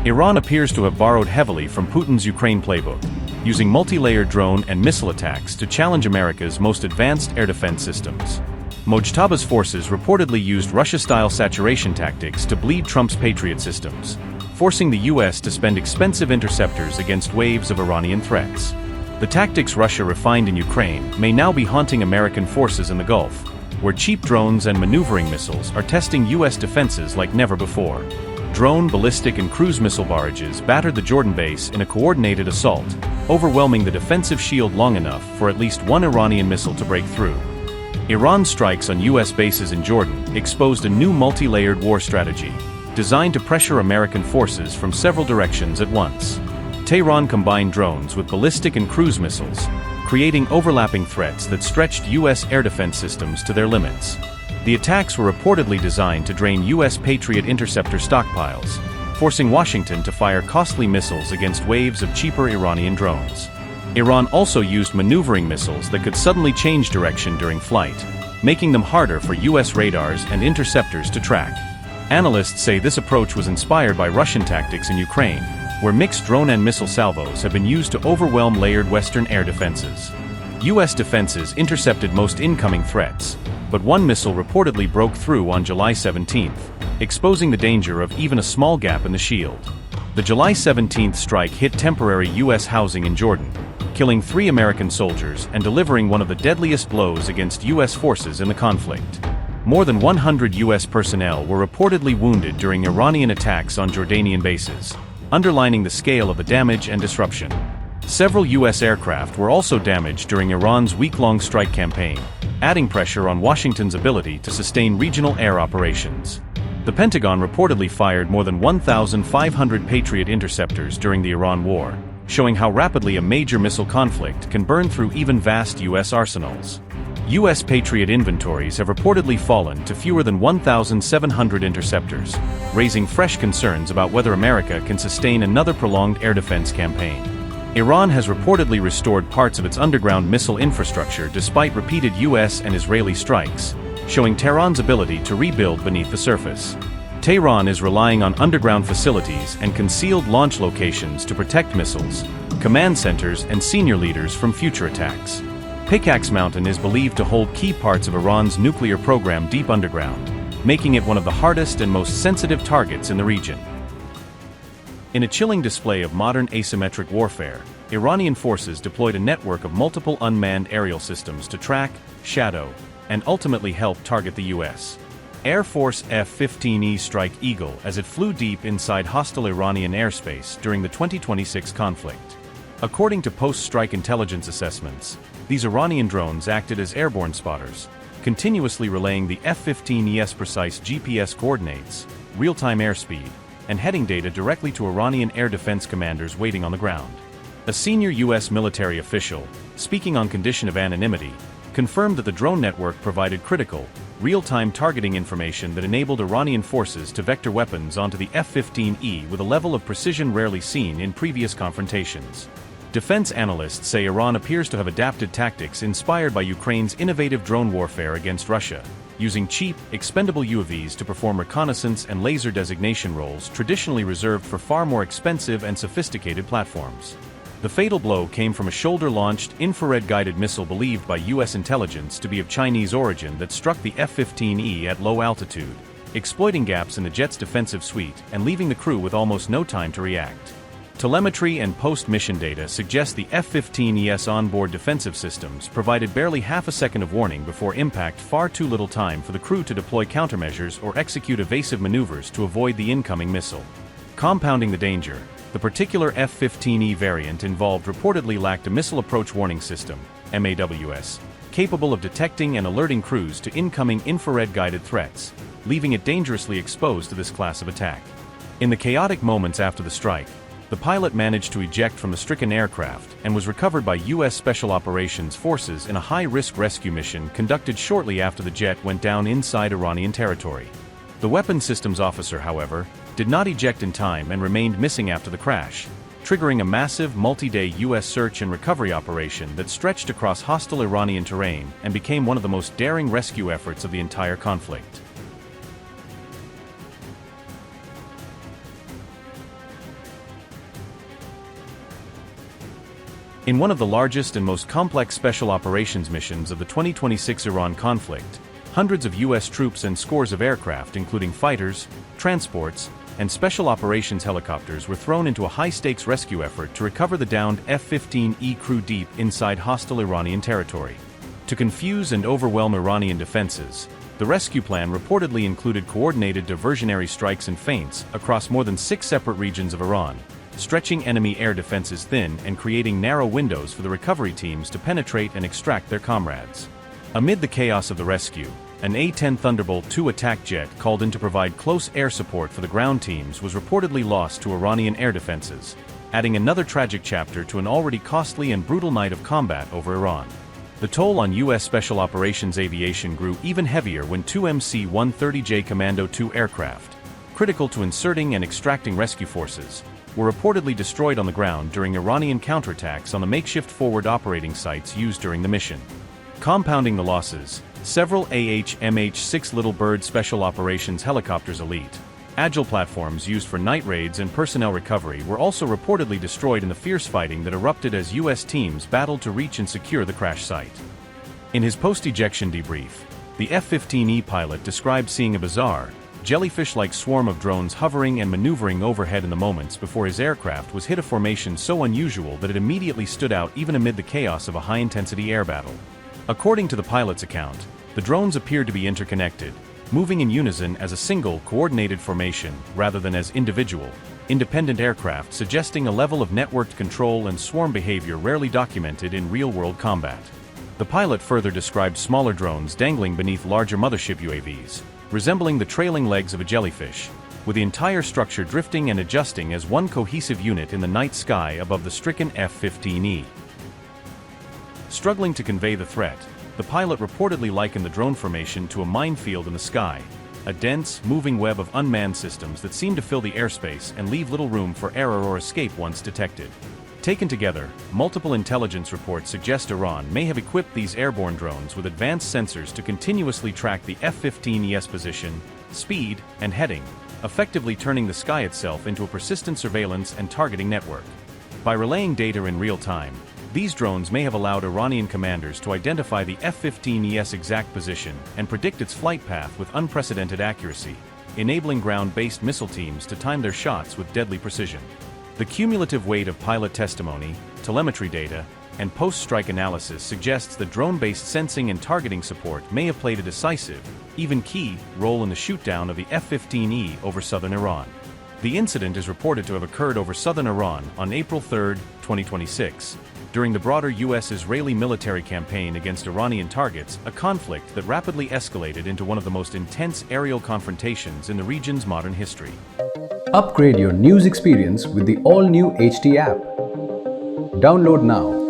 Iran appears to have borrowed heavily from Putin's Ukraine playbook, using multi-layered drone and missile attacks to challenge America's most advanced air defense systems. Mojtaba's forces reportedly used Russia-style saturation tactics to bleed Trump's Patriot systems, forcing the U.S. to spend expensive interceptors against waves of Iranian threats. The tactics Russia refined in Ukraine may now be haunting American forces in the Gulf, where cheap drones and maneuvering missiles are testing U.S. defenses like never before. Drone, ballistic, and cruise missile barrages battered the Jordan base in a coordinated assault, overwhelming the defensive shield long enough for at least one Iranian missile to break through. Iran's strikes on U.S. bases in Jordan exposed a new multi-layered war strategy, designed to pressure American forces from several directions at once. Tehran combined drones with ballistic and cruise missiles, creating overlapping threats that stretched U.S. air defense systems to their limits. The attacks were reportedly designed to drain U.S. Patriot interceptor stockpiles, forcing Washington to fire costly missiles against waves of cheaper Iranian drones. Iran also used maneuvering missiles that could suddenly change direction during flight, making them harder for U.S. radars and interceptors to track. Analysts say this approach was inspired by Russian tactics in Ukraine, where mixed drone and missile salvos have been used to overwhelm layered Western air defenses. U.S. defenses intercepted most incoming threats, but one missile reportedly broke through on July 17th, exposing the danger of even a small gap in the shield. The July 17th strike hit temporary U.S. housing in Jordan, killing 3 American soldiers and delivering one of the deadliest blows against U.S. forces in the conflict. More than 100 U.S. personnel were reportedly wounded during Iranian attacks on Jordanian bases, underlining the scale of the damage and disruption. Several U.S. aircraft were also damaged during Iran's week-long strike campaign, adding pressure on Washington's ability to sustain regional air operations. The Pentagon reportedly fired more than 1,500 Patriot interceptors during the Iran war, showing how rapidly a major missile conflict can burn through even vast U.S. arsenals. U.S. Patriot inventories have reportedly fallen to fewer than 1,700 interceptors, raising fresh concerns about whether America can sustain another prolonged air defense campaign. Iran has reportedly restored parts of its underground missile infrastructure despite repeated U.S. and Israeli strikes, showing Tehran's ability to rebuild beneath the surface. Tehran is relying on underground facilities and concealed launch locations to protect missiles, command centers, and senior leaders from future attacks. Pickaxe Mountain is believed to hold key parts of Iran's nuclear program deep underground, making it one of the hardest and most sensitive targets in the region. In a chilling display of modern asymmetric warfare, Iranian forces deployed a network of multiple unmanned aerial systems to track, shadow, and ultimately help target the U.S. Air Force F-15E Strike Eagle as it flew deep inside hostile Iranian airspace during the 2026 conflict. According to post-strike intelligence assessments, these Iranian drones acted as airborne spotters, continuously relaying the F-15E's precise GPS coordinates, real-time airspeed, and heading data directly to Iranian air defense commanders waiting on the ground. A senior U.S. military official, speaking on condition of anonymity, confirmed that the drone network provided critical, real-time targeting information that enabled Iranian forces to vector weapons onto the F-15E with a level of precision rarely seen in previous confrontations. Defense analysts say Iran appears to have adapted tactics inspired by Ukraine's innovative drone warfare against Russia, using cheap, expendable UAVs to perform reconnaissance and laser designation roles traditionally reserved for far more expensive and sophisticated platforms. The fatal blow came from a shoulder-launched, infrared-guided missile believed by U.S. intelligence to be of Chinese origin that struck the F-15E at low altitude, exploiting gaps in the jet's defensive suite and leaving the crew with almost no time to react. Telemetry and post-mission data suggest the F-15E's onboard defensive systems provided barely half a second of warning before impact, far too little time for the crew to deploy countermeasures or execute evasive maneuvers to avoid the incoming missile. Compounding the danger, the particular F-15E variant involved reportedly lacked a missile approach warning system, MAWS, capable of detecting and alerting crews to incoming infrared-guided threats, leaving it dangerously exposed to this class of attack. In the chaotic moments after the strike, the pilot managed to eject from the stricken aircraft and was recovered by U.S. Special Operations Forces in a high-risk rescue mission conducted shortly after the jet went down inside Iranian territory. The weapons systems officer, however, did not eject in time and remained missing after the crash, triggering a massive multi-day U.S. search and recovery operation that stretched across hostile Iranian terrain and became one of the most daring rescue efforts of the entire conflict. In one of the largest and most complex special operations missions of the 2026 Iran conflict, hundreds of U.S. troops and scores of aircraft, including fighters, transports, and special operations helicopters, were thrown into a high-stakes rescue effort to recover the downed F-15E crew deep inside hostile Iranian territory. To confuse and overwhelm Iranian defenses, the rescue plan reportedly included coordinated diversionary strikes and feints across more than 6 separate regions of Iran, stretching enemy air defenses thin and creating narrow windows for the recovery teams to penetrate and extract their comrades. Amid the chaos of the rescue, an A-10 Thunderbolt II attack jet called in to provide close air support for the ground teams was reportedly lost to Iranian air defenses, adding another tragic chapter to an already costly and brutal night of combat over Iran. The toll on U.S. Special Operations aviation grew even heavier when 2 MC-130J Commando II aircraft, critical to inserting and extracting rescue forces, were reportedly destroyed on the ground during Iranian counterattacks on the makeshift forward operating sites used during the mission. Compounding the losses, several MH-6 Little Bird Special Operations Helicopters Elite, Agile platforms used for night raids and personnel recovery were also reportedly destroyed in the fierce fighting that erupted as U.S. teams battled to reach and secure the crash site. In his post-ejection debrief, the F-15E pilot described seeing a bizarre, jellyfish-like swarm of drones hovering and maneuvering overhead in the moments before his aircraft was hit, a formation so unusual that it immediately stood out even amid the chaos of a high-intensity air battle. According to the pilot's account, the drones appeared to be interconnected, moving in unison as a single, coordinated formation rather than as individual, independent aircraft, suggesting a level of networked control and swarm behavior rarely documented in real-world combat. The pilot further described smaller drones dangling beneath larger mothership UAVs, resembling the trailing legs of a jellyfish, with the entire structure drifting and adjusting as one cohesive unit in the night sky above the stricken F-15E. Struggling to convey the threat, the pilot reportedly likened the drone formation to a minefield in the sky, a dense, moving web of unmanned systems that seem to fill the airspace and leave little room for error or escape once detected. Taken together, multiple intelligence reports suggest Iran may have equipped these airborne drones with advanced sensors to continuously track the F-15E's position, speed, and heading, effectively turning the sky itself into a persistent surveillance and targeting network. By relaying data in real time, these drones may have allowed Iranian commanders to identify the F-15E's exact position and predict its flight path with unprecedented accuracy, enabling ground-based missile teams to time their shots with deadly precision. The cumulative weight of pilot testimony, telemetry data, and post-strike analysis suggests that drone-based sensing and targeting support may have played a decisive, even key, role in the shootdown of the F-15E over southern Iran. The incident is reported to have occurred over southern Iran on April 3, 2026, during the broader U.S.-Israeli military campaign against Iranian targets, a conflict that rapidly escalated into one of the most intense aerial confrontations in the region's modern history. Upgrade your news experience with the all-new HT app. Download now.